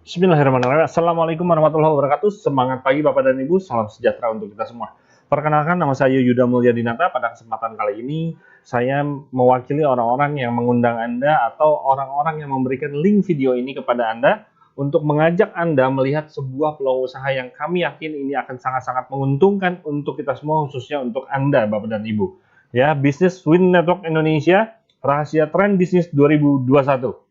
Bismillahirrahmanirrahim. Assalamualaikum warahmatullahi wabarakatuh. Semangat pagi Bapak dan Ibu. Salam sejahtera untuk kita semua. Perkenalkan, nama saya Yuda Mulyadinata. Pada kesempatan kali ini, saya mewakili orang-orang yang mengundang Anda atau orang-orang yang memberikan link video ini kepada Anda untuk mengajak Anda melihat sebuah peluang usaha yang kami yakin ini akan sangat-sangat menguntungkan untuk kita semua, khususnya untuk Anda, Bapak dan Ibu. Ya, Bisnis Win Network Indonesia, rahasia tren bisnis 2021.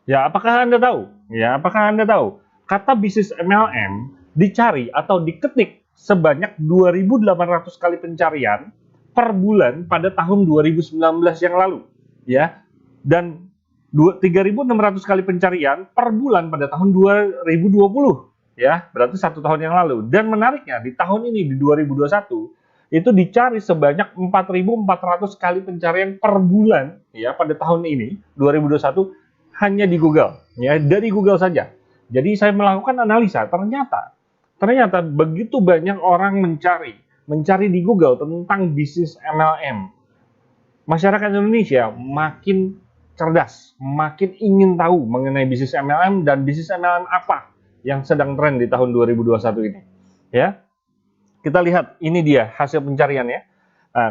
Ya, apakah Anda tahu? Apakah Anda tahu? Kata bisnis MLM dicari atau diketik sebanyak 2.800 kali pencarian per bulan pada tahun 2019 yang lalu. Ya, dan 3.600 kali pencarian per bulan pada tahun 2020. Ya, berarti 1 tahun yang lalu. Dan menariknya, di tahun ini, di 2021, itu dicari sebanyak 4.400 kali pencarian per bulan ya pada tahun ini 2021 hanya di Google, ya, dari Google saja. Jadi saya melakukan analisa, ternyata begitu banyak orang mencari di Google tentang bisnis MLM. Masyarakat Indonesia makin cerdas, makin ingin tahu mengenai bisnis MLM dan bisnis MLM apa yang sedang tren di tahun 2021 ini. Ya, kita lihat ini dia hasil pencariannya.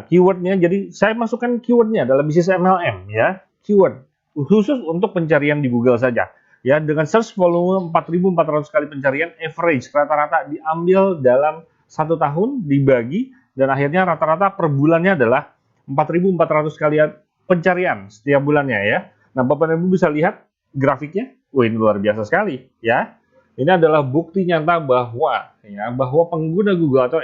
Keywordnya, jadi saya masukkan keywordnya adalah bisnis MLM, ya, keyword khusus untuk pencarian di Google saja. Ya, dengan search volume 4.400 kali pencarian, average rata-rata diambil dalam 1 tahun dibagi dan akhirnya rata-rata per bulannya adalah 4.400 kali pencarian setiap bulannya ya. Nah, Bapak dan Ibu bisa lihat grafiknya. Wah, ini luar biasa sekali ya. Ini adalah bukti nyata bahwa pengguna Google atau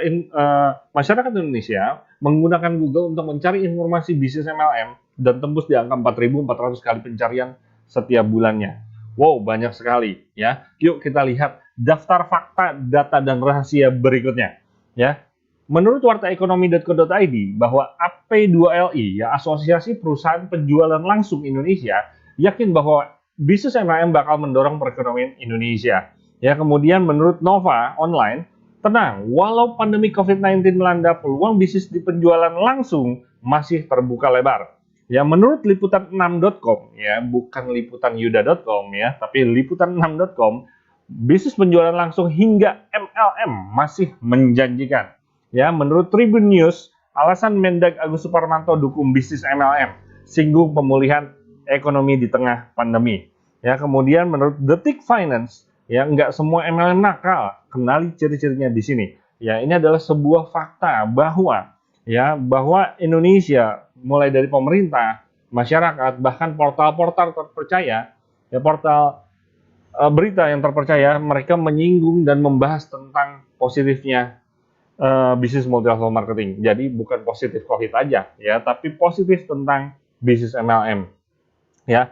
masyarakat Indonesia menggunakan Google untuk mencari informasi bisnis MLM dan tembus di angka 4.400 kali pencarian setiap bulannya. Wow, banyak sekali ya. Yuk kita lihat daftar fakta, data dan rahasia berikutnya ya. Menurut wartaekonomi.co.id bahwa AP2LI ya, Asosiasi Perusahaan Penjualan Langsung Indonesia, yakin bahwa bisnis MLM bakal mendorong perekonomian Indonesia. Ya, kemudian menurut Nova Online, tenang, walau pandemi COVID-19 melanda, peluang bisnis di penjualan langsung masih terbuka lebar. Ya, menurut liputan6.com, ya, bukan liputan-yuda.com ya, tapi liputan6.com, bisnis penjualan langsung hingga MLM masih menjanjikan. Ya, menurut Tribun News, alasan Mendag Agus Suparmanto dukung bisnis MLM, singgung pemulihan ekonomi di tengah pandemi. Ya, kemudian menurut Detik Finance, ya, nggak semua MLM nakal. Kenali ciri-cirinya di sini. Ya, ini adalah sebuah fakta bahwa Indonesia mulai dari pemerintah, masyarakat, bahkan portal-portal terpercaya, ya, portal berita yang terpercaya, mereka menyinggung dan membahas tentang positifnya bisnis multi level marketing. Jadi bukan positif COVID aja, ya, tapi positif tentang bisnis MLM. Ya,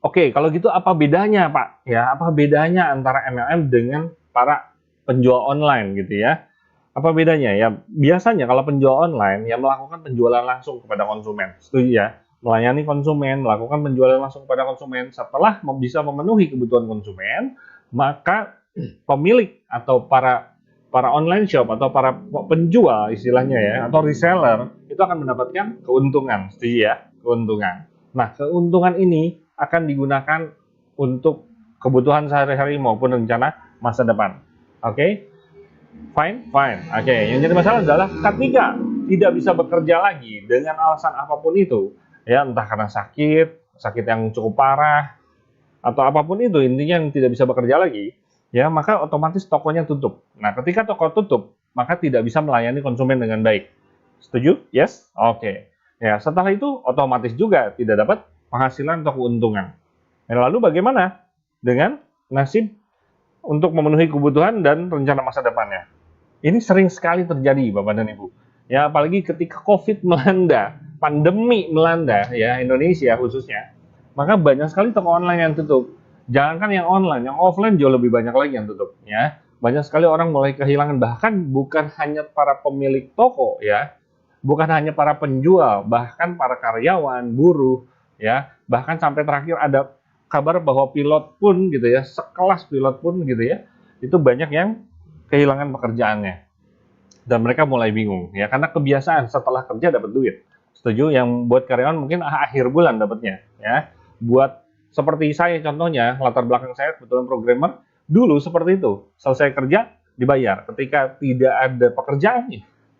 oke, kalau gitu apa bedanya, Pak? Ya, apa bedanya antara MLM dengan para penjual online gitu ya? Apa bedanya? Ya, biasanya kalau penjual online ya melakukan penjualan langsung kepada konsumen. Setuju ya? Melayani konsumen, melakukan penjualan langsung kepada konsumen. Setelah bisa memenuhi kebutuhan konsumen, maka pemilik atau para online shop atau para penjual istilahnya ya, atau reseller itu akan mendapatkan keuntungan. Setuju ya? Keuntungan. Nah, keuntungan ini akan digunakan untuk kebutuhan sehari-hari maupun rencana masa depan. Oke? Fine? Oke, yang jadi masalah adalah ketika tidak bisa bekerja lagi dengan alasan apapun itu, ya, entah karena sakit yang cukup parah, atau apapun itu, intinya yang tidak bisa bekerja lagi, ya, maka otomatis tokonya tutup. Nah, ketika toko tutup, maka tidak bisa melayani konsumen dengan baik. Setuju? Yes? Oke. Ya, setelah itu otomatis juga tidak dapat penghasilan atau keuntungan. Lalu bagaimana dengan nasib untuk memenuhi kebutuhan dan rencana masa depannya? Ini sering sekali terjadi, Bapak dan Ibu. Ya, apalagi ketika COVID melanda, pandemi melanda, ya, Indonesia khususnya, maka banyak sekali toko online yang tutup. Jangankan yang online, yang offline jauh lebih banyak lagi yang tutup. Ya, banyak sekali orang mulai kehilangan, bahkan bukan hanya para pemilik toko, ya, bukan hanya para penjual, bahkan para karyawan, buruh, ya, bahkan sampai terakhir ada kabar bahwa pilot pun gitu ya, sekelas pilot pun gitu ya, itu banyak yang kehilangan pekerjaannya. Dan mereka mulai bingung ya, karena kebiasaan setelah kerja dapat duit. Setuju? Yang buat karyawan mungkin akhir bulan dapatnya ya. Buat seperti saya contohnya, latar belakang saya kebetulan programmer, Dulu seperti itu, selesai kerja dibayar. Ketika tidak ada pekerjaan,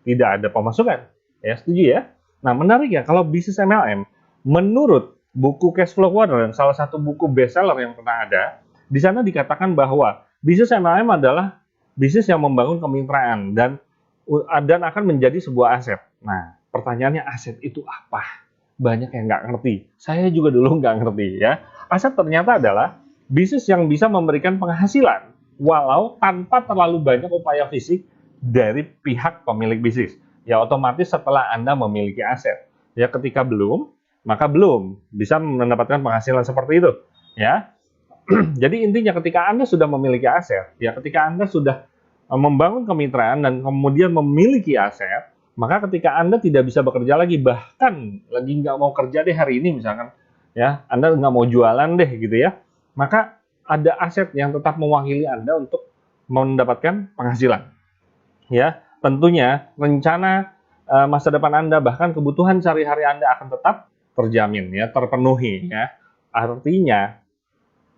tidak ada pemasukan. Ya, setuju ya? Nah, menarik ya, kalau bisnis MLM, menurut buku Cash Flow Quadrant, salah satu buku bestseller yang pernah ada, di sana dikatakan bahwa bisnis MLM adalah bisnis yang membangun kemitraan dan akan menjadi sebuah aset. Nah, pertanyaannya aset itu apa? Banyak yang nggak ngerti. Saya juga dulu nggak ngerti ya. Aset ternyata adalah bisnis yang bisa memberikan penghasilan walau tanpa terlalu banyak upaya fisik dari pihak pemilik bisnis. Ya otomatis setelah Anda memiliki aset. Ya ketika belum, maka belum bisa mendapatkan penghasilan seperti itu. Ya. Jadi intinya ketika Anda sudah memiliki aset, ya ketika Anda sudah membangun kemitraan dan kemudian memiliki aset, maka ketika Anda tidak bisa bekerja lagi, bahkan lagi nggak mau kerja deh hari ini misalkan, ya Anda nggak mau jualan deh gitu ya, maka ada aset yang tetap mewakili Anda untuk mendapatkan penghasilan. Ya, tentunya rencana masa depan Anda bahkan kebutuhan sehari-hari Anda akan tetap terjamin ya, terpenuhi ya. Artinya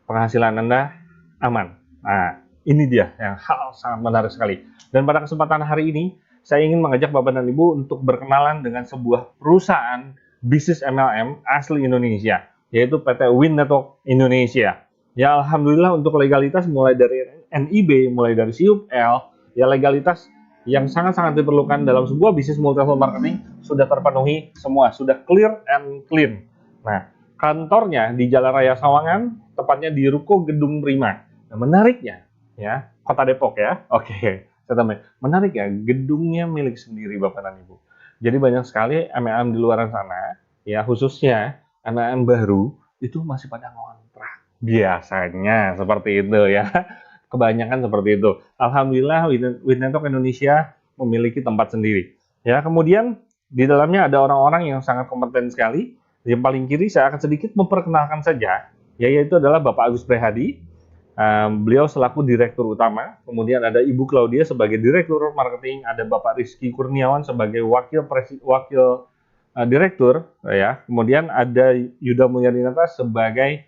penghasilan Anda aman. Nah, ini dia yang hal sangat menarik sekali. Dan pada kesempatan hari ini saya ingin mengajak Bapak dan Ibu untuk berkenalan dengan sebuah perusahaan bisnis MLM asli Indonesia, yaitu PT Win Network Indonesia. Ya, alhamdulillah untuk legalitas mulai dari NIB, mulai dari SIUP-L, ya legalitas yang sangat-sangat diperlukan dalam sebuah bisnis multi-level marketing sudah terpenuhi semua, sudah clear and clean. Nah, kantornya di Jalan Raya Sawangan, tepatnya di Ruko Gedung Prima. Nah, menariknya, ya, Kota Depok ya. Oke, saya tambahin. Menarik ya, gedungnya milik sendiri Bapak dan Ibu. Jadi banyak sekali MLM di luar sana, ya khususnya MLM baru, itu masih pada ngontrak. Biasanya seperti itu ya. Kebanyakan seperti itu. Alhamdulillah Win Network Indonesia memiliki tempat sendiri. Ya, kemudian di dalamnya ada orang-orang yang sangat kompeten sekali. Yang paling kiri saya akan sedikit memperkenalkan saja, yaitu adalah Bapak Agus Prehadi. Beliau selaku direktur utama. Kemudian ada Ibu Claudia sebagai direktur marketing, ada Bapak Rizky Kurniawan sebagai wakil direktur, ya. Kemudian ada Yuda Mulyadinata sebagai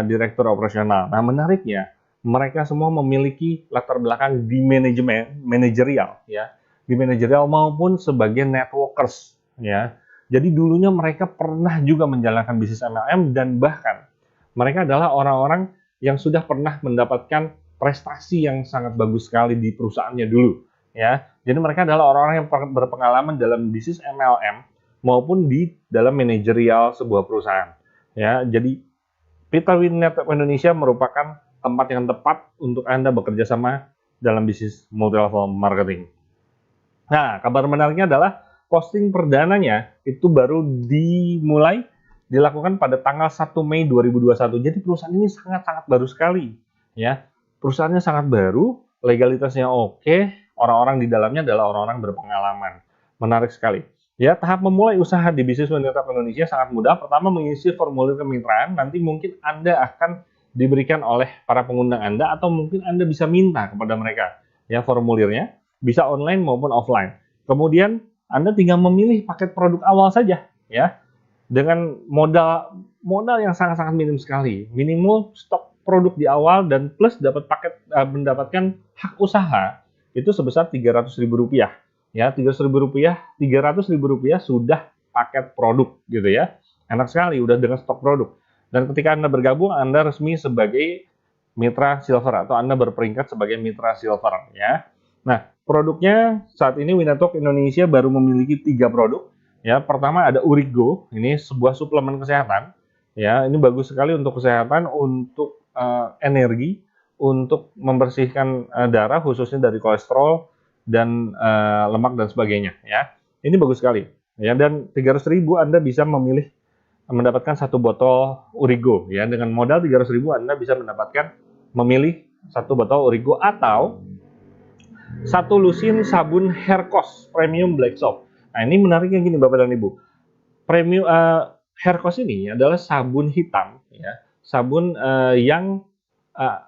direktur operasional. Nah, menariknya mereka semua memiliki latar belakang di manajerial, ya, di manajerial maupun sebagai networkers, ya. Jadi dulunya mereka pernah juga menjalankan bisnis MLM dan bahkan mereka adalah orang-orang yang sudah pernah mendapatkan prestasi yang sangat bagus sekali di perusahaannya dulu, ya. Jadi mereka adalah orang-orang yang berpengalaman dalam bisnis MLM maupun di dalam manajerial sebuah perusahaan, ya. Jadi PT Win Network Indonesia merupakan tempat yang tepat untuk Anda bekerja sama dalam bisnis multi-level marketing. Nah, kabar menariknya adalah posting perdananya itu baru dilakukan pada tanggal 1 Mei 2021. Jadi perusahaan ini sangat-sangat baru sekali, ya. Perusahaannya sangat baru, legalitasnya oke, orang-orang di dalamnya adalah orang-orang berpengalaman. Menarik sekali. Ya, tahap memulai usaha di bisnis Win Network Indonesia sangat mudah. Pertama, mengisi formulir kemitraan, nanti mungkin Anda akan diberikan oleh para pengundang Anda atau mungkin Anda bisa minta kepada mereka ya formulirnya, bisa online maupun offline. Kemudian Anda tinggal memilih paket produk awal saja ya dengan modal yang sangat-sangat minim sekali. Minimum stok produk di awal dan plus dapat paket mendapatkan hak usaha itu sebesar Rp300.000 ya. Rp300.000 sudah paket produk gitu ya. Enak sekali udah dengan stok produk. Dan ketika Anda bergabung, Anda resmi sebagai mitra silver atau Anda berperingkat sebagai mitra silver ya. Nah, produknya saat ini Win Network Indonesia baru memiliki 3 produk. Ya, pertama ada Urigo, ini sebuah suplemen kesehatan. Ya, ini bagus sekali untuk kesehatan, untuk energi, untuk membersihkan darah khususnya dari kolesterol dan lemak dan sebagainya ya. Ini bagus sekali. Ya, dan 300.000 Anda bisa mendapatkan 1 botol Urigo ya. Dengan modal 300.000 Anda bisa memilih 1 botol Urigo atau 1 lusin sabun Haircos Premium Black Soap. Nah, ini menariknya gini Bapak dan Ibu. Premium Haircos ini adalah sabun hitam ya. Sabun yang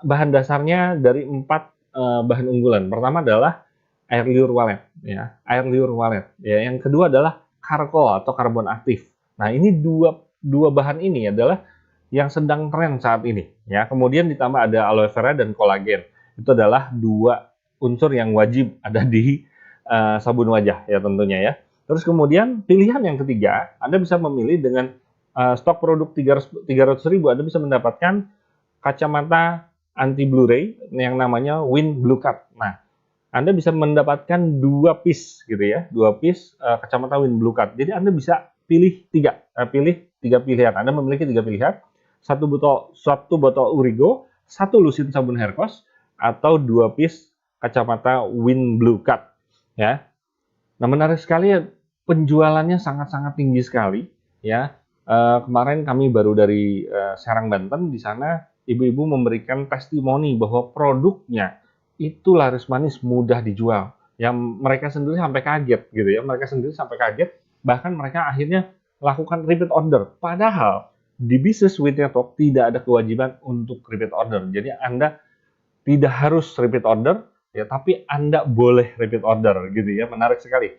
bahan dasarnya dari 4 bahan unggulan. Pertama adalah air liur walet ya. Air liur walet ya. Yang kedua adalah charcoal atau karbon aktif. Nah, ini dua bahan ini adalah yang sedang tren saat ini ya. Kemudian ditambah ada aloe vera dan kolagen. Itu adalah dua unsur yang wajib ada di sabun wajah ya tentunya ya. Terus kemudian pilihan yang ketiga, Anda bisa memilih dengan stok produk 300.000, Anda bisa mendapatkan kacamata anti blue ray yang namanya Wind Blue Cut. Nah, Anda bisa mendapatkan 2 piece gitu ya, 2 piece kacamata Wind Blue Cut. Jadi Anda bisa pilih tiga pilihan. Anda memiliki 3 pilihan, satu botol Urigo, 1 lusin sabun Hercos, atau 2 piece kacamata Wind Blue Cut ya. Nah, menarik sekali ya, penjualannya sangat-sangat tinggi sekali ya. Kemarin kami baru dari Serang, Banten. Di sana ibu-ibu memberikan testimoni bahwa produknya itu laris manis, mudah dijual. Yang mereka sendiri sampai kaget gitu ya. Mereka sendiri sampai kaget, bahkan mereka akhirnya lakukan repeat order. Padahal di bisnis with network tidak ada kewajiban untuk repeat order. Jadi Anda tidak harus repeat order ya, tapi Anda boleh repeat order gitu ya. Menarik sekali.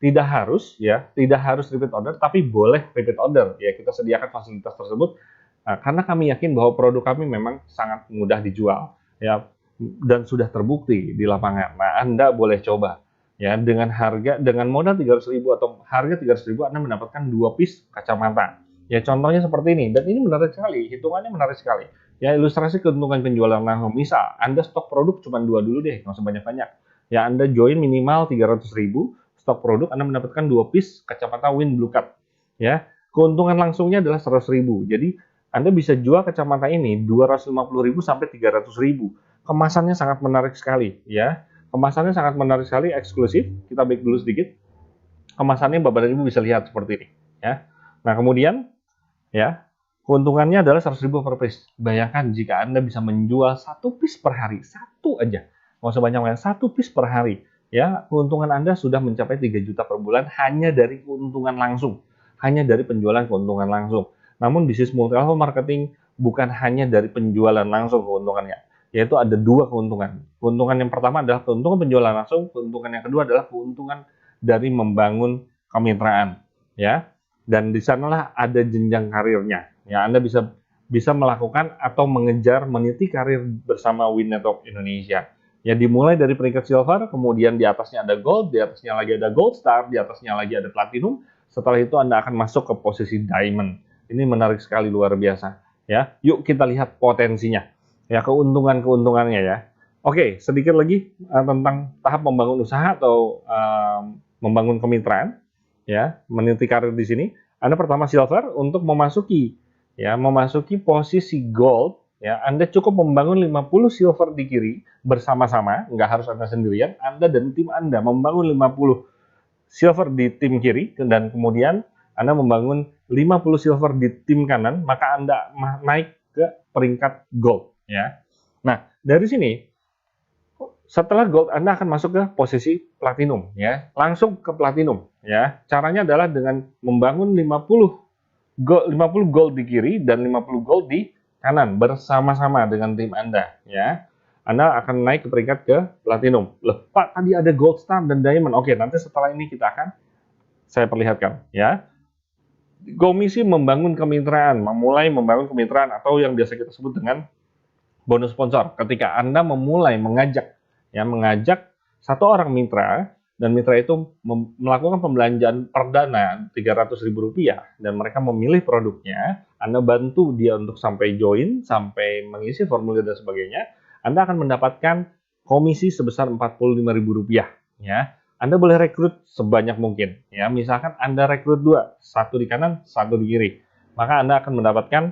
Tidak harus ya, tidak harus repeat order, tapi boleh repeat order ya. Kita sediakan fasilitas tersebut karena kami yakin bahwa produk kami memang sangat mudah dijual ya, dan sudah terbukti di lapangan. Nah, Anda boleh coba ya, dengan modal 300.000 atau harga 300.000 Anda mendapatkan 2 piece kacamata. Ya, contohnya seperti ini, dan ini menarik sekali, hitungannya menarik sekali. Ya, ilustrasi keuntungan penjualan langsung. Misal, Anda stok produk cuma 2 dulu deh, nggak usah banyak-banyak. Ya, Anda join minimal 300.000, stok produk Anda mendapatkan 2 piece kacamata Wind Blue Cut. Ya, keuntungan langsungnya adalah 100.000. Jadi, Anda bisa jual kacamata ini 250.000 sampai 300.000. Kemasannya sangat menarik sekali, ya. Kemasannya sangat menarik sekali, eksklusif. Kita back dulu sedikit. Kemasannya Bapak dan Ibu bisa lihat seperti ini, ya. Nah, kemudian ya, keuntungannya adalah 100.000 per piece. Bayangkan jika Anda bisa menjual 1 piece per hari, 1 aja. Nggak usah banyak-banyak, 1 piece per hari. Ya, keuntungan Anda sudah mencapai 3 juta per bulan hanya dari keuntungan langsung. Hanya dari penjualan keuntungan langsung. Namun bisnis multi level marketing bukan hanya dari penjualan langsung keuntungannya, yaitu ada 2 keuntungan. Keuntungan yang pertama adalah keuntungan penjualan langsung, keuntungan yang kedua adalah keuntungan dari membangun kemitraan, ya. Dan di sanalah ada jenjang karirnya. Ya, Anda bisa melakukan atau meniti karir bersama Wind Network Indonesia. Ya, dimulai dari peringkat silver, kemudian di atasnya ada gold, di atasnya lagi ada gold star, di atasnya lagi ada platinum. Setelah itu Anda akan masuk ke posisi diamond. Ini menarik sekali, luar biasa. Ya, yuk kita lihat potensinya. Ya, keuntungannya ya. Oke, sedikit lagi tentang tahap membangun usaha atau membangun kemitraan. Ya, meniti karir di sini. Anda pertama silver untuk memasuki posisi gold. Ya, Anda cukup membangun 50 silver di kiri bersama-sama, nggak harus Anda sendirian. Anda dan tim Anda membangun 50 silver di tim kiri, dan kemudian Anda membangun 50 silver di tim kanan, maka Anda naik ke peringkat gold. Ya. Nah, dari sini setelah gold Anda akan masuk ke posisi platinum ya. Langsung ke platinum ya. Caranya adalah dengan membangun 50 gold di kiri dan 50 gold di kanan bersama-sama dengan tim Anda ya. Anda akan naik ke peringkat ke platinum. Loh, Pak, tadi ada gold star dan diamond. Oke, nanti setelah ini saya perlihatkan ya. Komisi membangun kemitraan, memulai membangun kemitraan atau yang biasa kita sebut dengan bonus sponsor. Ketika Anda memulai mengajak satu orang mitra, dan mitra itu melakukan pembelanjaan perdana Rp300.000 dan mereka memilih produknya, Anda bantu dia untuk sampai join, sampai mengisi formulir dan sebagainya, Anda akan mendapatkan komisi sebesar Rp45.000 ya. Anda boleh rekrut sebanyak mungkin ya. Misalkan Anda rekrut 2, satu di kanan, satu di kiri, maka Anda akan mendapatkan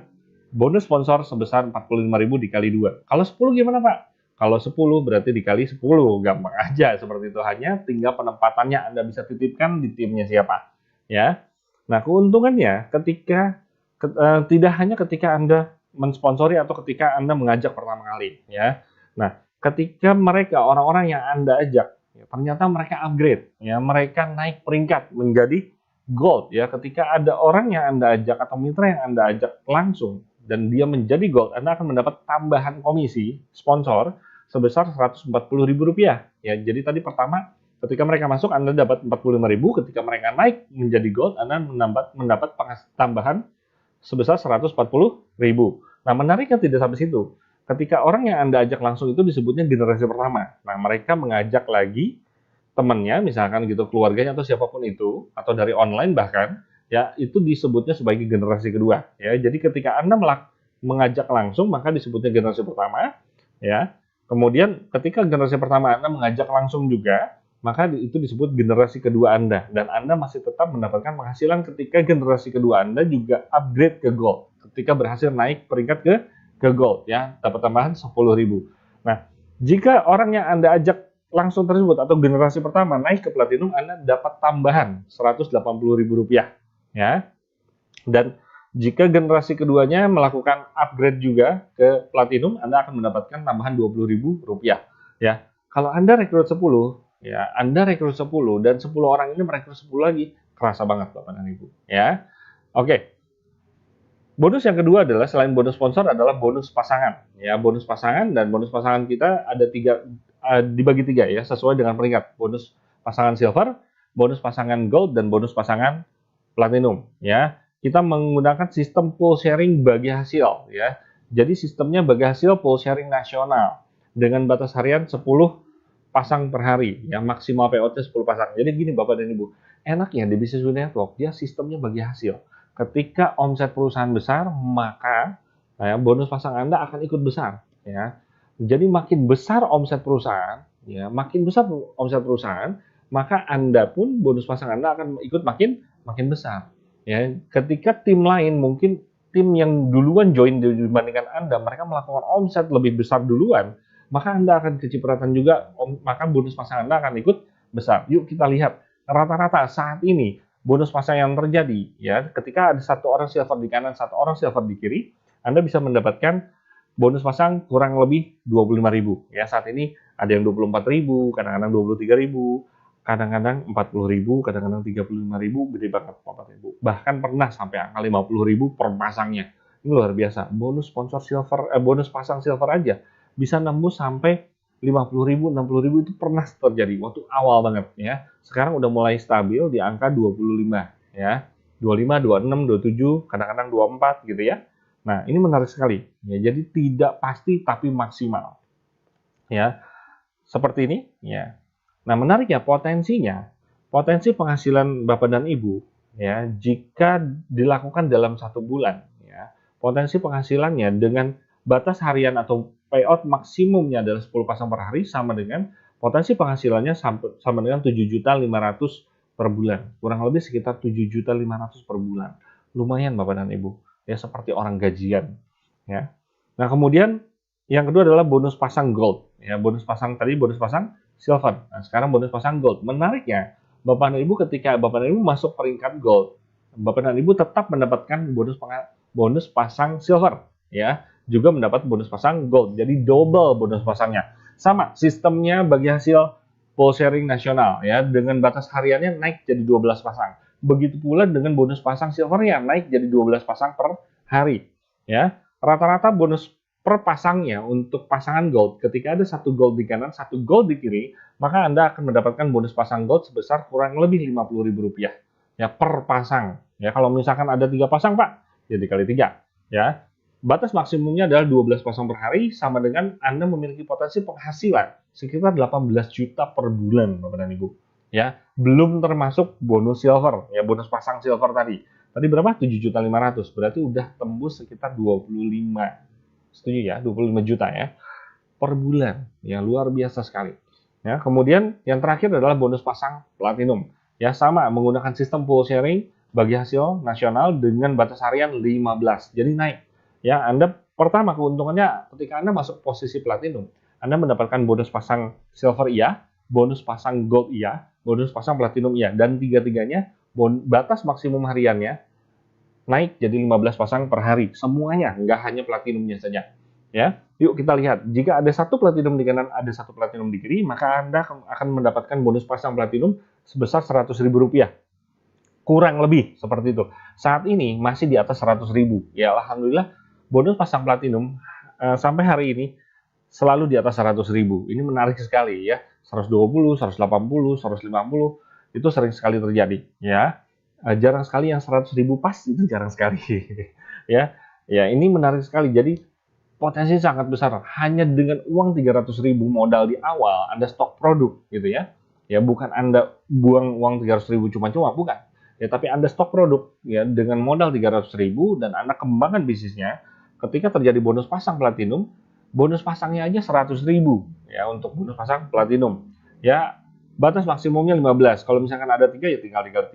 bonus sponsor sebesar Rp45.000 dikali 2. Kalau 10 gimana, Pak? Kalau 10 berarti dikali 10, gampang aja seperti itu. Hanya tinggal penempatannya Anda bisa titipkan di timnya siapa. Ya. Nah, keuntungannya tidak hanya ketika Anda mensponsori atau ketika Anda mengajak pertama kali. Ya. Nah, ketika orang-orang yang Anda ajak, ternyata mereka upgrade. Ya, mereka naik peringkat menjadi gold. Ya, ketika ada orang yang Anda ajak atau mitra yang Anda ajak langsung, dan dia menjadi gold, Anda akan mendapat tambahan komisi sponsor sebesar Rp140.000. Ya, jadi tadi pertama ketika mereka masuk Anda dapat Rp45.000, ketika mereka naik menjadi gold Anda mendapat tambahan sebesar Rp140.000. Nah, menariknya tidak sampai situ. Ketika orang yang Anda ajak langsung itu disebutnya generasi pertama. Nah, mereka mengajak lagi temannya, misalkan gitu, keluarganya atau siapapun itu, atau dari online bahkan, ya itu disebutnya sebagai generasi kedua. Ya, jadi ketika Anda mengajak langsung, maka disebutnya generasi pertama. Ya, kemudian ketika generasi pertama Anda mengajak langsung juga, maka itu disebut generasi kedua Anda. Dan Anda masih tetap mendapatkan penghasilan ketika generasi kedua Anda juga upgrade ke Gold. Ketika berhasil naik peringkat ke Gold, ya, dapat tambahan 10.000. Nah, jika orang yang Anda ajak langsung tersebut atau generasi pertama naik ke Platinum, Anda dapat tambahan Rp180.000, ya. Dan jika generasi keduanya melakukan upgrade juga ke Platinum, Anda akan mendapatkan tambahan Rp20.000, ya. Kalau Anda rekrut 10, ya, Anda rekrut 10 dan 10 orang ini merekrut 10 lagi, kerasa banget Bapak dan Ibu, ya. Oke. Bonus yang kedua adalah selain bonus sponsor adalah bonus pasangan. Ya, bonus pasangan, dan bonus pasangan kita ada dibagi tiga ya, sesuai dengan peringkat. Bonus pasangan silver, bonus pasangan gold, dan bonus pasangan platinum. Ya, kita menggunakan sistem pool sharing bagi hasil. Ya, jadi sistemnya bagi hasil pool sharing nasional dengan batas harian 10 pasang per hari. Ya, maksimal payout-nya 10 pasang. Jadi gini Bapak dan Ibu, enaknya di Business Network dia sistemnya bagi hasil. Ketika omset perusahaan besar, maka ya, bonus pasang Anda akan ikut besar. Ya, jadi makin besar omset perusahaan, ya, makin besar omset perusahaan, maka Anda pun bonus pasang Anda akan ikut makin besar. Ya, ketika tim lain mungkin tim yang duluan join dibandingkan Anda, mereka melakukan omset lebih besar duluan, maka Anda akan kecipratan juga, maka bonus pasang Anda akan ikut besar. Yuk kita lihat rata-rata saat ini bonus pasang yang terjadi, ya, ketika ada satu orang silver di kanan, satu orang silver di kiri, Anda bisa mendapatkan bonus pasang kurang lebih 25.000. Ya, saat ini ada yang 24.000, kadang-kadang 23.000, kadang-kadang 40.000, kadang-kadang 35.000, gede banget Bapak Ibu. Bahkan pernah sampai angka 50.000 per pasangnya. Ini luar biasa. Bonus sponsor silver, bonus pasang silver aja bisa nembus sampai 50.000, 60.000 itu pernah terjadi waktu awal banget ya. Sekarang udah mulai stabil di angka 25 ya. 25, 26, 27, kadang-kadang 24 gitu ya. Nah, ini menarik sekali. Ya, jadi tidak pasti tapi maksimal. Ya. Seperti ini ya. Nah, menariknya potensi penghasilan Bapak dan Ibu ya, jika dilakukan dalam 1 bulan ya, potensi penghasilannya dengan batas harian atau payout maksimumnya adalah 10 pasang per hari sama dengan potensi penghasilannya sama dengan 7.500.000 per bulan. Kurang lebih sekitar 7.500.000 per bulan. Lumayan Bapak dan Ibu. Ya seperti orang gajian. Ya. Nah, kemudian yang kedua adalah bonus pasang gold. Ya, bonus pasang tadi bonus pasang silver. Nah, sekarang bonus pasang gold. Menariknya, Bapak dan Ibu ketika Bapak dan Ibu masuk peringkat gold, Bapak dan Ibu tetap mendapatkan bonus pasang silver. Ya, juga mendapat bonus pasang gold. Jadi double bonus pasangnya. Sama, sistemnya bagi hasil pool sharing nasional ya, dengan batas hariannya naik jadi 12 pasang. Begitu pula dengan bonus pasang silvernya naik jadi 12 pasang per hari. Ya, rata-rata bonus per pasangnya untuk pasangan gold, ketika ada 1 gold di kanan, 1 gold di kiri, maka Anda akan mendapatkan bonus pasang gold sebesar kurang lebih Rp50.000 ya per pasang. Ya, kalau misalkan ada 3 pasang Pak, ya dikali 3 ya. Batas maksimumnya adalah 12 pasang per hari, sama dengan Anda memiliki potensi penghasilan sekitar 18 juta per bulan, Bapak dan Ibu. Ya, belum termasuk bonus silver, ya bonus pasang silver tadi. Tadi berapa? 7.500.000. Berarti udah tembus sekitar 25. Setuju ya? 25 juta ya per bulan. Ya, luar biasa sekali. Ya, kemudian yang terakhir adalah bonus pasang platinum. Ya, sama menggunakan sistem pool sharing bagi hasil nasional dengan batas harian 15. Jadi naik. Ya, Anda pertama keuntungannya ketika Anda masuk posisi platinum, Anda mendapatkan bonus pasang silver iya, bonus pasang gold iya, bonus pasang platinum iya, dan tiga-tiganya batas maksimum hariannya naik jadi 15 pasang per hari. Semuanya, nggak hanya platinumnya saja. Ya, yuk kita lihat. Jika ada 1 platinum di kanan, ada 1 platinum di kiri, maka Anda akan mendapatkan bonus pasang platinum sebesar Rp100.000. Kurang lebih seperti itu. Saat ini masih di atas 100.000. Ya, alhamdulillah bonus pasang platinum sampai hari ini selalu di atas 100.000. Ini menarik sekali ya. 120, 180, 150 itu sering sekali terjadi ya. Jarang sekali yang 100.000 pas, itu jarang sekali. Ya. Ya, ini menarik sekali. Jadi potensi sangat besar. Hanya dengan uang 300.000 modal di awal, Anda stok produk gitu ya. Ya, bukan Anda buang uang 300.000 cuma-cuma, bukan. Ya, tapi Anda stok produk ya dengan modal 300.000 dan Anda kembangkan bisnisnya. Ketika terjadi bonus pasang platinum, bonus pasangnya aja 100.000 ya untuk bonus pasang platinum. Ya, batas maksimumnya 15. Kalau misalkan ada 3 ya tinggal 3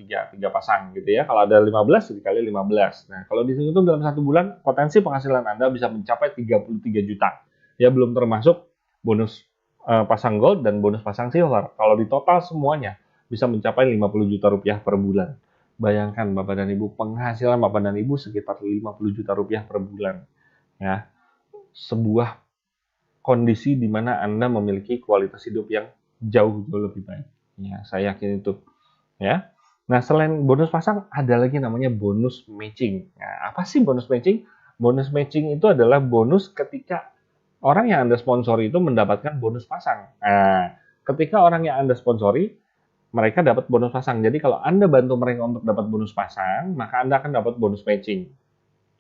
pasang gitu ya. Kalau ada 15 dikali 15. Nah, kalau dihitung dalam 1 bulan potensi penghasilan Anda bisa mencapai 33 juta. Ya, belum termasuk bonus pasang gold dan bonus pasang silver. Kalau di total semuanya bisa mencapai 50 juta rupiah per bulan. Bayangkan Bapak dan Ibu, penghasilan Bapak dan Ibu sekitar 50 juta rupiah per bulan. Ya, sebuah kondisi di mana Anda memiliki kualitas hidup yang jauh lebih baik. Ya, saya yakin itu. Ya. Nah, selain bonus pasang, ada lagi namanya bonus matching. Nah, apa sih bonus matching? Bonus matching itu adalah bonus ketika orang yang Anda sponsori itu mendapatkan bonus pasang. Nah, ketika orang yang Anda sponsori, mereka dapat bonus pasang. Jadi kalau Anda bantu mereka untuk dapat bonus pasang, maka Anda akan dapat bonus matching.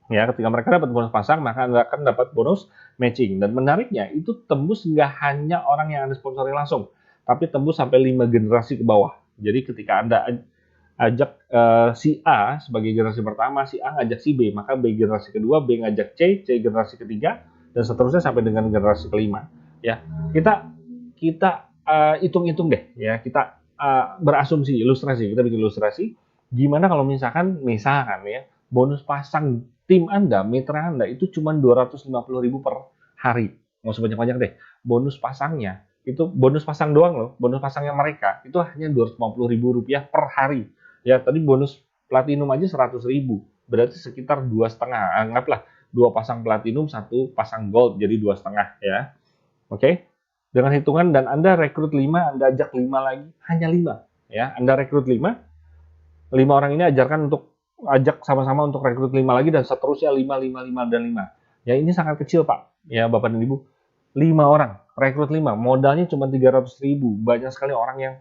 Ya, ketika mereka dapat bonus pasang, maka Anda akan dapat bonus matching. Dan menariknya, itu tembus nggak hanya orang yang Anda sponsori langsung, tapi tembus sampai 5 generasi ke bawah. Jadi ketika Anda ajak si A sebagai generasi pertama, si A ngajak si B, maka B generasi kedua, B ngajak C, C generasi ketiga, dan seterusnya sampai dengan generasi kelima. Ya, kita hitung-hitung deh, ya, kita berasumsi, kita bikin ilustrasi, gimana kalau misalkan ya, bonus pasang tim Anda, mitra Anda itu cuma 250.000 per hari. Nggak usah banyak-banyak deh. Bonus pasangnya, itu bonus pasang doang loh. Bonus pasangnya mereka, itu hanya 250.000 rupiah per hari. Ya, tadi bonus platinum aja 100.000. Berarti sekitar 2,5. Anggaplah 2 pasang platinum, 1 pasang gold, jadi 2,5 ya. Oke? Dengan hitungan dan Anda rekrut 5, Anda ajak 5 lagi, hanya 5. Ya, Anda rekrut 5 orang ini ajarkan untuk ajak sama-sama untuk rekrut 5 lagi dan seterusnya 5, 5, 5, dan 5. Ya, ini sangat kecil Pak, ya Bapak dan Ibu. 5 orang, rekrut 5, modalnya cuma 300.000. Banyak sekali orang yang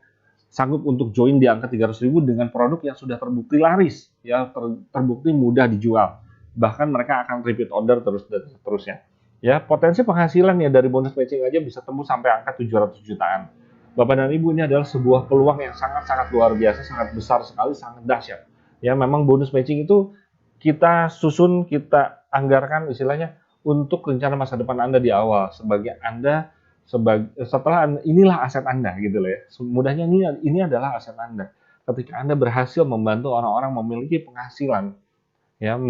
sanggup untuk join di angka 300.000 dengan produk yang sudah terbukti laris, ya terbukti mudah dijual. Bahkan mereka akan repeat order terus dan seterusnya. Ya, potensi penghasilan ya dari bonus matching aja bisa tembus sampai angka 700 jutaan. Bapak dan Ibu, ini adalah sebuah peluang yang sangat-sangat luar biasa, sangat besar sekali, sangat dahsyat. Ya, memang bonus matching itu kita susun, kita anggarkan istilahnya untuk rencana masa depan Anda di awal. Setelah inilah aset Anda gitu loh ya. Mudahnya ini adalah aset Anda. Ketika Anda berhasil membantu orang-orang memiliki penghasilan, ya,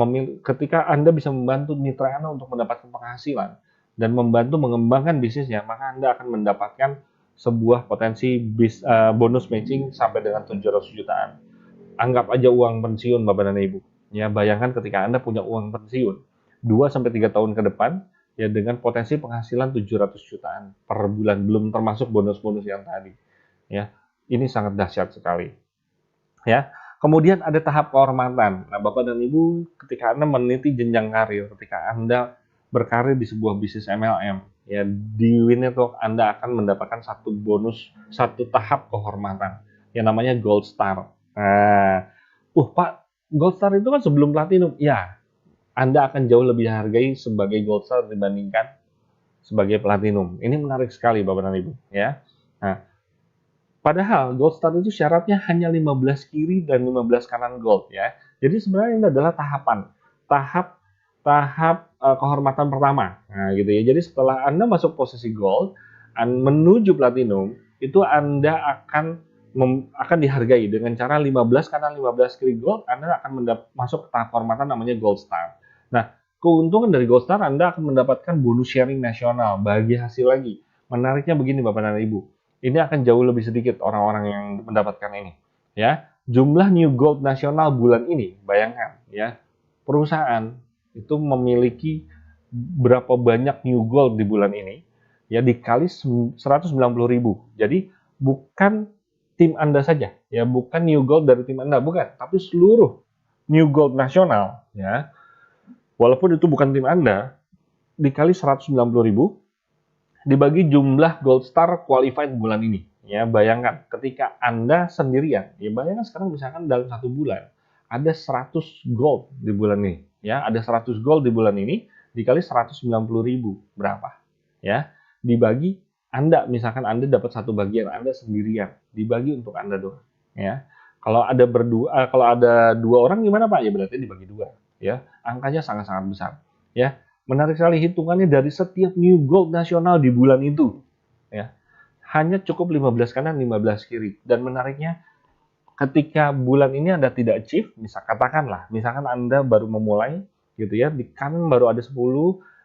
ketika Anda bisa membantu mitra Anda untuk mendapatkan penghasilan dan membantu mengembangkan bisnisnya, maka Anda akan mendapatkan sebuah potensi bonus matching sampai dengan 700 jutaan. Anggap aja uang pensiun Bapak dan Ibu. Ya, bayangkan ketika Anda punya uang pensiun 2 sampai 3 tahun ke depan ya dengan potensi penghasilan 700 jutaan per bulan, belum termasuk bonus-bonus yang tadi. Ya, ini sangat dahsyat sekali. Ya. Kemudian ada tahap kehormatan. Nah, Bapak dan Ibu, ketika Anda meniti jenjang karir, ketika Anda berkarir di sebuah bisnis MLM, ya di Winnetalk Anda akan mendapatkan satu tahap kehormatan yang namanya Gold Star. Nah, Pak, Gold Star itu kan sebelum Platinum. Ya, Anda akan jauh lebih dihargai sebagai Gold Star dibandingkan sebagai Platinum. Ini menarik sekali Bapak dan Ibu, ya. Nah, padahal Gold Star itu syaratnya hanya 15 kiri dan 15 kanan gold ya. Jadi sebenarnya ini adalah tahap kehormatan pertama. Nah, gitu ya. Jadi setelah Anda masuk posisi gold, menuju platinum, itu Anda akan dihargai dengan cara 15 kanan 15 kiri gold, Anda akan masuk ke tahap kehormatan namanya Gold Star. Nah, keuntungan dari Gold Star Anda akan mendapatkan bonus sharing nasional, bagi hasil lagi. Menariknya begini Bapak dan Ibu. Ini akan jauh lebih sedikit orang-orang yang mendapatkan ini. Ya, jumlah new gold nasional bulan ini, bayangkan ya, perusahaan itu memiliki berapa banyak new gold di bulan ini, ya dikali 190.000. Jadi bukan tim Anda saja, ya bukan new gold dari tim Anda, bukan, tapi seluruh new gold nasional, ya, walaupun itu bukan tim Anda, dikali 190.000 dibagi jumlah Gold Star qualified bulan ini. Ya, bayangkan ketika Anda sendirian, ya bayangkan sekarang misalkan dalam 1 bulan ada 100 gold di bulan ini, ya, ada 100 gold di bulan ini dikali 190.000 berapa? Ya, dibagi Anda, misalkan Anda dapat satu bagian, Anda sendirian, dibagi untuk Anda doang, ya. Kalau ada dua orang gimana Pak? Ya berarti dibagi dua, ya. Angkanya sangat-sangat besar, ya. Menarik sekali hitungannya dari setiap new gold nasional di bulan itu, ya. Hanya cukup 15 kanan, 15 kiri. Dan menariknya, ketika bulan ini Anda tidak achieve, misalkan Anda baru memulai, gitu ya, di kanan baru ada 10,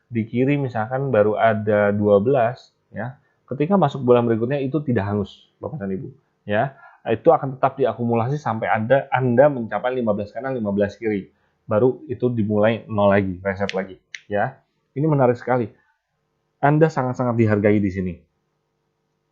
di kiri misalkan baru ada 12, ya. Ketika masuk bulan berikutnya itu tidak hangus, Bapak dan Ibu, ya. Itu akan tetap diakumulasi sampai Anda mencapai 15 kanan, 15 kiri. Baru itu dimulai nol lagi, reset lagi, ya. Ini menarik sekali. Anda sangat-sangat dihargai di sini.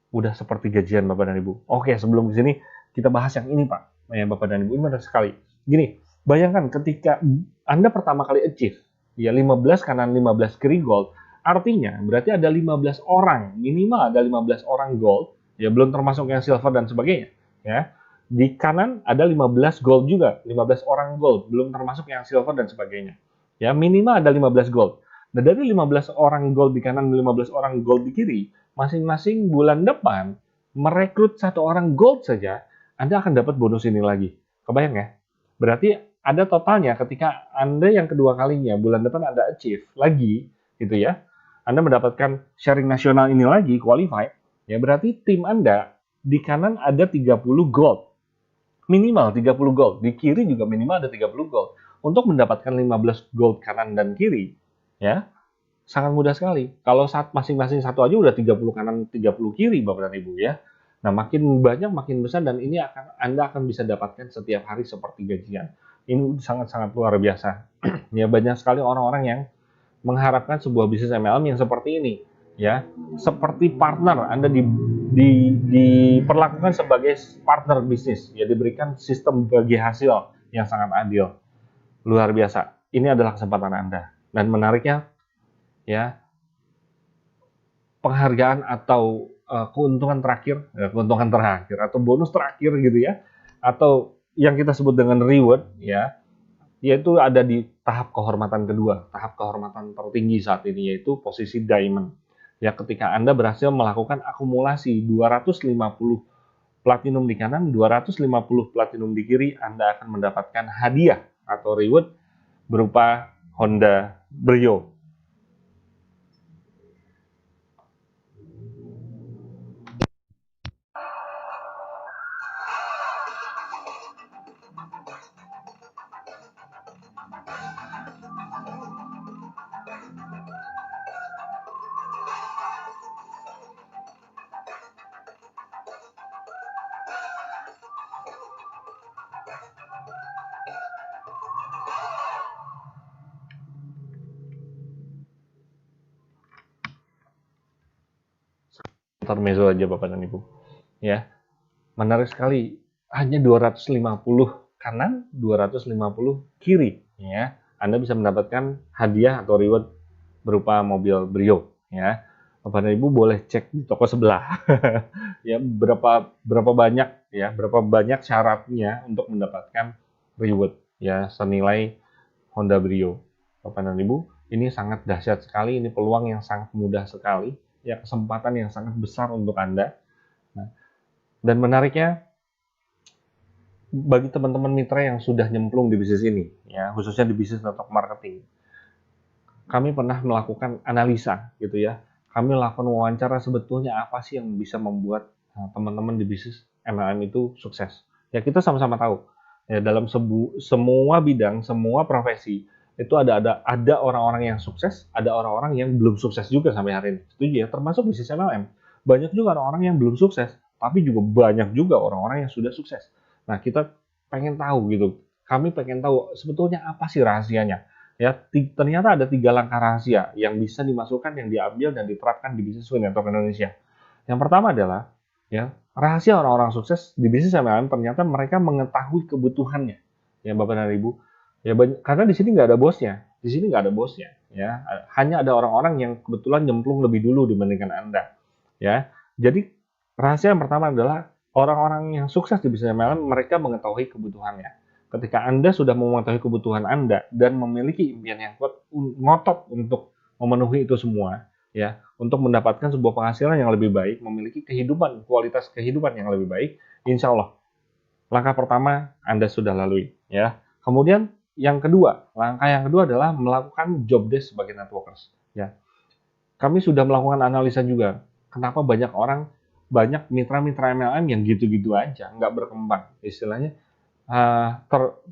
Udah seperti gajian Bapak dan Ibu. Oke, sebelum ke sini kita bahas yang ini Pak, ya Bapak dan Ibu, ini menarik sekali. Gini, bayangkan ketika Anda pertama kali achieve, ya 15 kanan 15 kiri gold, artinya berarti ada 15 orang, minimal ada 15 orang gold, ya belum termasuk yang silver dan sebagainya, ya. Di kanan ada 15 gold juga, 15 orang gold, belum termasuk yang silver dan sebagainya. Ya, minimal ada 15 gold. Nah, dari 15 orang gold di kanan dan 15 orang gold di kiri, masing-masing bulan depan merekrut satu orang gold saja, Anda akan dapat bonus ini lagi. Kebayang ya? Berarti ada totalnya ketika Anda yang kedua kalinya bulan depan Anda achieve lagi, gitu ya. Anda mendapatkan sharing nasional ini lagi, qualified, ya berarti tim Anda di kanan ada 30 gold. Minimal 30 gold. Di kiri juga minimal ada 30 gold. Untuk mendapatkan 15 gold kanan dan kiri, ya, sangat mudah sekali. Kalau masing-masing satu aja udah 30 kanan, 30 kiri Bapak dan Ibu ya. Nah, makin banyak makin besar dan ini Anda akan bisa dapatkan setiap hari seperti gajian. Ini sangat-sangat luar biasa. Ya, banyak sekali orang-orang yang mengharapkan sebuah bisnis MLM yang seperti ini, ya. Seperti partner, Anda diperlakukan sebagai partner bisnis, ya diberikan sistem bagi hasil yang sangat adil. Luar biasa. Ini adalah kesempatan Anda. Dan menariknya, ya, penghargaan atau keuntungan terakhir atau bonus terakhir gitu ya, atau yang kita sebut dengan reward, ya, yaitu ada di tahap kehormatan kedua, tahap kehormatan tertinggi saat ini, yaitu posisi diamond. Ya, ketika Anda berhasil melakukan akumulasi 250 platinum di kanan, 250 platinum di kiri, Anda akan mendapatkan hadiah atau reward berupa Honda Brio. Intermezzo aja Bapak dan Ibu. Ya, menarik sekali. Hanya 250 kanan, 250 kiri. Ya, Anda bisa mendapatkan hadiah atau reward berupa mobil Brio. Ya, Bapak dan Ibu boleh cek di toko sebelah. Ya, berapa banyak syaratnya untuk mendapatkan reward. Ya, senilai Honda Brio. Bapak dan Ibu, ini sangat dahsyat sekali. Ini peluang yang sangat mudah sekali. Ya, kesempatan yang sangat besar untuk Anda. Nah, dan menariknya, bagi teman-teman mitra yang sudah nyemplung di bisnis ini, ya khususnya di bisnis network marketing, kami pernah melakukan analisa, gitu ya. Kami melakukan wawancara sebetulnya apa sih yang bisa membuat teman-teman di bisnis MLM itu sukses. Ya kita sama-sama tahu, ya dalam semua bidang, semua profesi itu ada orang-orang yang sukses, ada orang-orang yang belum sukses juga sampai hari ini. Setuju ya, termasuk bisnis MLM. Banyak juga orang-orang yang belum sukses, tapi juga banyak juga orang-orang yang sudah sukses. Nah, kita pengen tahu gitu. Kami pengen tahu sebetulnya apa sih rahasianya. Ya, ternyata ada 3 langkah rahasia yang bisa dimasukkan, yang diambil dan diterapkan di bisnis network Indonesia. Yang pertama adalah, ya, rahasia orang-orang sukses di bisnis MLM ternyata mereka mengetahui kebutuhannya. Ya, Bapak dan Ibu. Ya, karena di sini nggak ada bosnya. Di sini nggak ada bosnya. Ya, hanya ada orang-orang yang kebetulan nyemplung lebih dulu dibandingkan Anda. Ya, jadi rahasia yang pertama adalah orang-orang yang sukses di bisnis MLM mereka mengetahui kebutuhannya. Ketika Anda sudah mengetahui kebutuhan Anda dan memiliki impian yang kuat, ngotot untuk memenuhi itu semua, ya, untuk mendapatkan sebuah penghasilan yang lebih baik, memiliki kehidupan, kualitas kehidupan yang lebih baik, insya Allah langkah pertama Anda sudah lalui, ya. Kemudian langkah yang kedua adalah melakukan job desk sebagai networkers, ya. Kami sudah melakukan analisa juga, kenapa banyak mitra-mitra MLM yang gitu-gitu aja, nggak berkembang. Istilahnya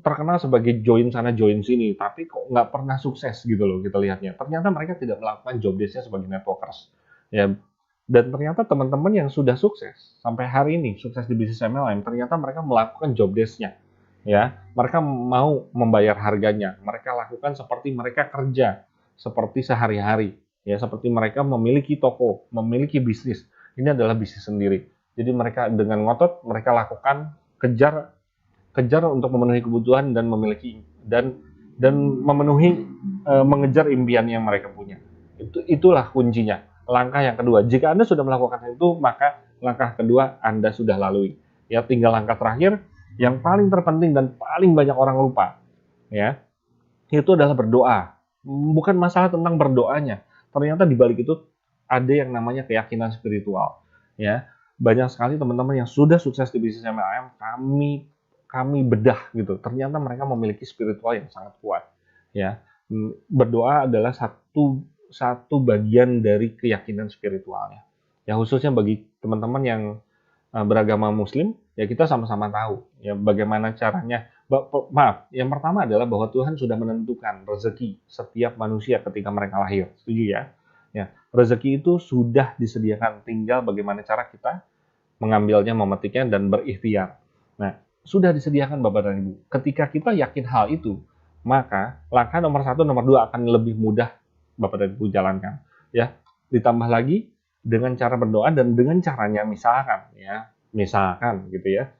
terkenal sebagai join sana join sini, tapi kok nggak pernah sukses gitu loh kita lihatnya. Ternyata mereka tidak melakukan job desk-nya sebagai networkers, ya. Dan ternyata teman-teman yang sudah sukses sampai hari ini, sukses di bisnis MLM, ternyata mereka melakukan job desk-nya, ya. Mereka mau membayar harganya, mereka lakukan seperti mereka kerja, seperti sehari-hari, ya, seperti mereka memiliki toko, memiliki bisnis. Ini adalah bisnis sendiri. Jadi mereka dengan ngotot mereka lakukan, kejar untuk memenuhi kebutuhan dan mengejar impian yang mereka punya. Itulah kuncinya. Langkah yang kedua, jika Anda sudah melakukan itu, maka langkah kedua Anda sudah lalui. Ya, tinggal langkah terakhir yang paling terpenting dan paling banyak orang lupa, ya. Itu adalah berdoa. Bukan masalah tentang berdoanya. Ternyata di balik itu ada yang namanya keyakinan spiritual, ya. Banyak sekali teman-teman yang sudah sukses di bisnis MLM, kami bedah gitu. Ternyata mereka memiliki spiritual yang sangat kuat, ya. Berdoa adalah satu bagian dari keyakinan spiritualnya. Ya, khususnya bagi teman-teman yang beragama Muslim, ya kita sama-sama tahu ya bagaimana caranya. Yang pertama adalah bahwa Tuhan sudah menentukan rezeki setiap manusia ketika mereka lahir. Setuju ya? Ya, rezeki itu sudah disediakan, tinggal bagaimana cara kita mengambilnya, memetiknya dan berikhtiar. Nah, sudah disediakan Bapak dan Ibu. Ketika kita yakin hal itu, maka langkah nomor 1, nomor 2 akan lebih mudah Bapak dan Ibu jalankan. Ya, ditambah lagi dengan cara berdoa dan dengan caranya misalkan gitu ya,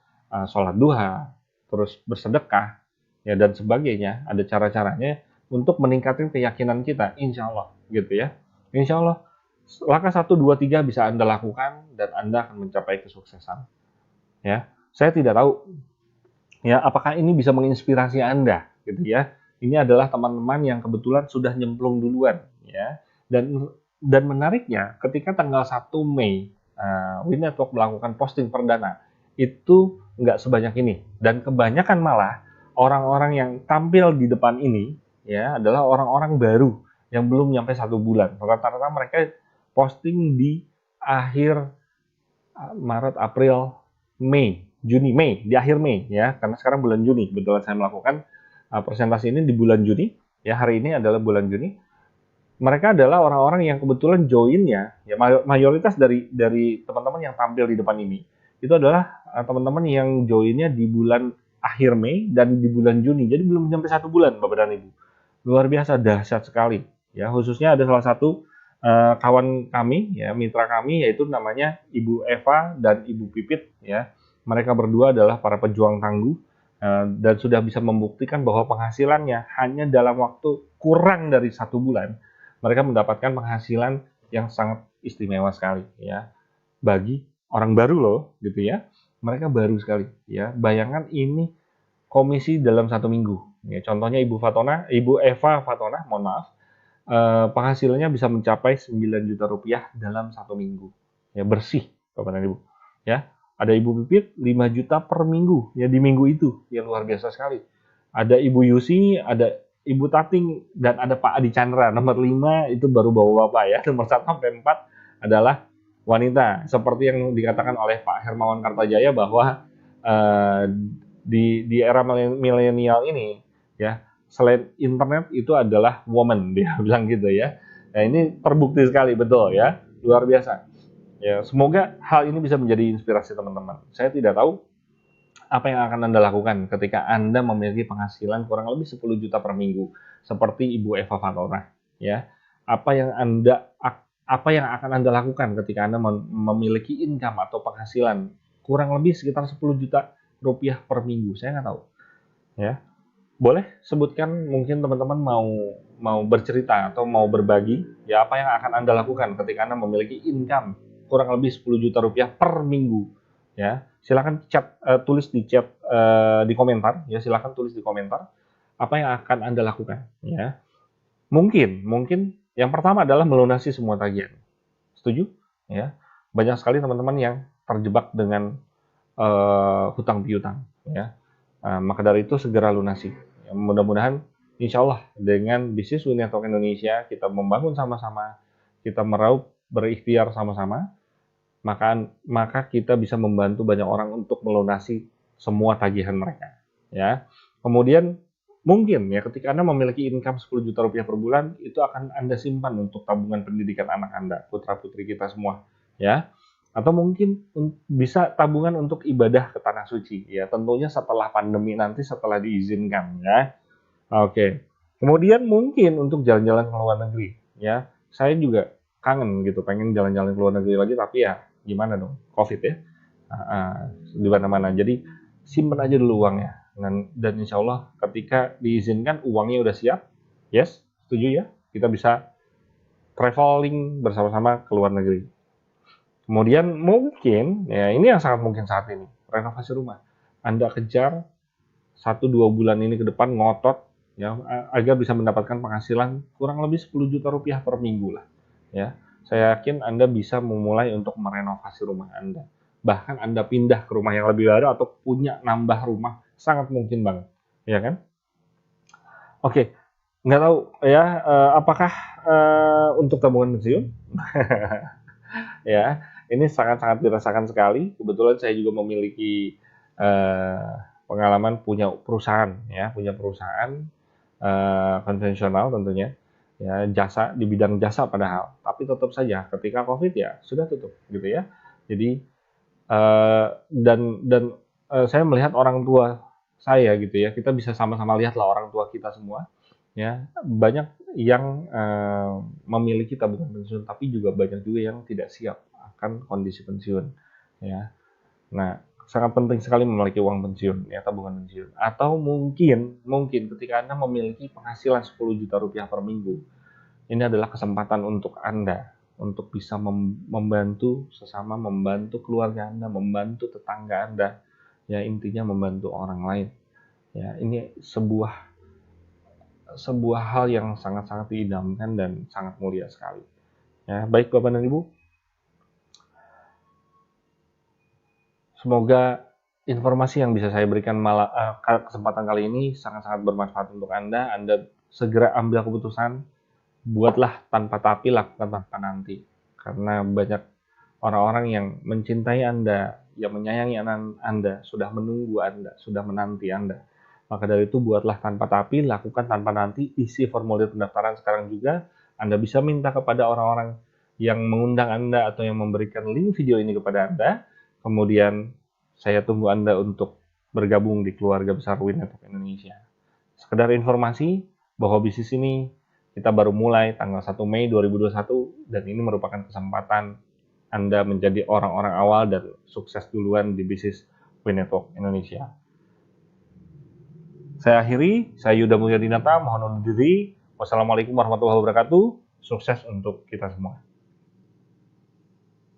sholat duha, terus bersedekah, ya dan sebagainya. Ada cara-caranya untuk meningkatkan keyakinan kita, insya Allah gitu ya. Insya Allah langkah 1, 2, 3 bisa Anda lakukan dan Anda akan mencapai kesuksesan. Ya, saya tidak tahu ya apakah ini bisa menginspirasi Anda gitu ya. Ini adalah teman-teman yang kebetulan sudah nyemplung duluan ya. Dan menariknya ketika tanggal 1 Mei Win Network melakukan posting perdana itu nggak sebanyak ini, dan kebanyakan malah orang-orang yang tampil di depan ini ya adalah orang-orang baru yang belum nyampe 1 bulan. Rata-rata mereka posting di akhir Maret, April, Mei, Juni, Mei, di akhir Mei ya, karena sekarang bulan Juni. Kebetulan saya melakukan presentasi ini di bulan Juni, ya hari ini adalah bulan Juni. Mereka adalah orang-orang yang kebetulan joinnya, ya mayoritas dari teman-teman yang tampil di depan ini, itu adalah teman-teman yang joinnya di bulan akhir Mei dan di bulan Juni, jadi belum sampai 1 bulan Bapak dan Ibu. Luar biasa, dahsyat sekali. Ya, khususnya ada salah satu kawan kami, ya mitra kami, yaitu namanya Ibu Eva dan Ibu Pipit, ya. Mereka berdua adalah para pejuang tangguh dan sudah bisa membuktikan bahwa penghasilannya hanya dalam waktu kurang dari 1 bulan, mereka mendapatkan penghasilan yang sangat istimewa sekali, ya. Bagi orang baru loh, gitu ya. Mereka baru sekali, ya. Bayangkan ini komisi dalam 1 minggu. Ya, contohnya Ibu Eva Fatona, mohon maaf, penghasilannya bisa mencapai 9 juta rupiah dalam 1 minggu. Ya, bersih, Bapak dan Ibu. Ya, ada Ibu Pipit 5 juta per minggu, ya di minggu itu, ya luar biasa sekali. Ada Ibu Yusi, ada Ibu Tating, dan ada Pak Adi Chandra. Nomor 5 itu baru bapak-bapak ya. Nomor 1 sampai 4 adalah wanita. Seperti yang dikatakan oleh Pak Hermawan Kartajaya bahwa di era milenial ini ya, selain internet itu adalah woman, dia bilang gitu ya. Nah, ini terbukti sekali, betul ya, luar biasa. Ya, semoga hal ini bisa menjadi inspirasi teman-teman. Saya tidak tahu apa yang akan Anda lakukan ketika Anda memiliki penghasilan kurang lebih 10 juta per minggu, seperti Ibu Eva Fatona, ya. Apa yang akan Anda lakukan ketika Anda memiliki income atau penghasilan kurang lebih sekitar 10 juta rupiah per minggu? Saya nggak tahu, ya. Boleh sebutkan, mungkin teman-teman mau bercerita atau mau berbagi, ya apa yang akan Anda lakukan ketika Anda memiliki income kurang lebih 10 juta rupiah per minggu, ya. Silakan tulis di chat di komentar, ya silakan tulis di komentar apa yang akan Anda lakukan, ya. Mungkin yang pertama adalah melunasi semua tagihan. Setuju? Ya. Banyak sekali teman-teman yang terjebak dengan hutang piutang, ya. Maka dari itu segera lunasi. Ya, mudah-mudahan insya Allah dengan bisnis We Network Indonesia kita membangun sama-sama, kita meraup berikhtiar sama-sama, maka kita bisa membantu banyak orang untuk melunasi semua tagihan mereka. Ya. Kemudian mungkin ya ketika Anda memiliki income 10 juta rupiah per bulan, itu akan Anda simpan untuk tabungan pendidikan anak Anda, putra-putri kita semua. Ya. Atau mungkin bisa tabungan untuk ibadah ke tanah suci, ya tentunya setelah pandemi nanti, setelah diizinkan, ya. Oke. Kemudian mungkin untuk jalan-jalan ke luar negeri, ya. Saya juga kangen gitu, pengen jalan-jalan ke luar negeri lagi, tapi ya gimana dong, COVID ya, di mana-mana. Jadi simpen aja dulu uangnya, dan insya Allah ketika diizinkan uangnya udah siap, yes, setuju ya, kita bisa traveling bersama-sama ke luar negeri. Kemudian mungkin, ya ini yang sangat mungkin saat ini, renovasi rumah. Anda kejar 1-2 bulan ini ke depan ngotot, ya agar bisa mendapatkan penghasilan kurang lebih 10 juta rupiah per minggu lah. Ya, saya yakin Anda bisa memulai untuk merenovasi rumah Anda. Bahkan Anda pindah ke rumah yang lebih baru atau punya nambah rumah, sangat mungkin banget, ya kan? Oke, nggak tahu ya apakah untuk tabungan pensiun? Ya, ini sangat-sangat dirasakan sekali. Kebetulan saya juga memiliki pengalaman punya perusahaan, ya, punya perusahaan konvensional tentunya, ya jasa di bidang jasa padahal, tapi tetap saja ketika COVID ya sudah tutup, gitu ya. Jadi saya melihat orang tua saya gitu ya, kita bisa sama-sama lihatlah orang tua kita semua, ya banyak yang memiliki tabungan pensiun, tapi juga banyak juga yang tidak siap akan kondisi pensiun, ya. Nah, sangat penting sekali memiliki uang pensiun, ya tabungan pensiun. Atau mungkin ketika Anda memiliki penghasilan 10 juta rupiah per minggu, ini adalah kesempatan untuk Anda untuk bisa membantu sesama, membantu keluarga Anda, membantu tetangga Anda, ya intinya membantu orang lain. Ya, ini sebuah hal yang sangat-sangat diidamkan dan sangat mulia sekali. Ya, baik Bapak dan Ibu, semoga informasi yang bisa saya berikan kesempatan kali ini sangat-sangat bermanfaat untuk Anda. Anda segera ambil keputusan, buatlah tanpa tapi, lakukan tanpa nanti. Karena banyak orang-orang yang mencintai Anda, yang menyayangi Anda, sudah menunggu Anda, sudah menanti Anda. Maka dari itu buatlah tanpa tapi, lakukan tanpa nanti, isi formulir pendaftaran sekarang juga. Anda bisa minta kepada orang-orang yang mengundang Anda atau yang memberikan link video ini kepada Anda. Kemudian saya tunggu Anda untuk bergabung di keluarga besar We Network Indonesia. Sekedar informasi bahwa bisnis ini kita baru mulai tanggal 1 Mei 2021 dan ini merupakan kesempatan Anda menjadi orang-orang awal dan sukses duluan di bisnis We Network Indonesia. Saya akhiri, saya Yuda Mulyadinata, mohon undur diri. Wassalamualaikum warahmatullahi wabarakatuh. Sukses untuk kita semua.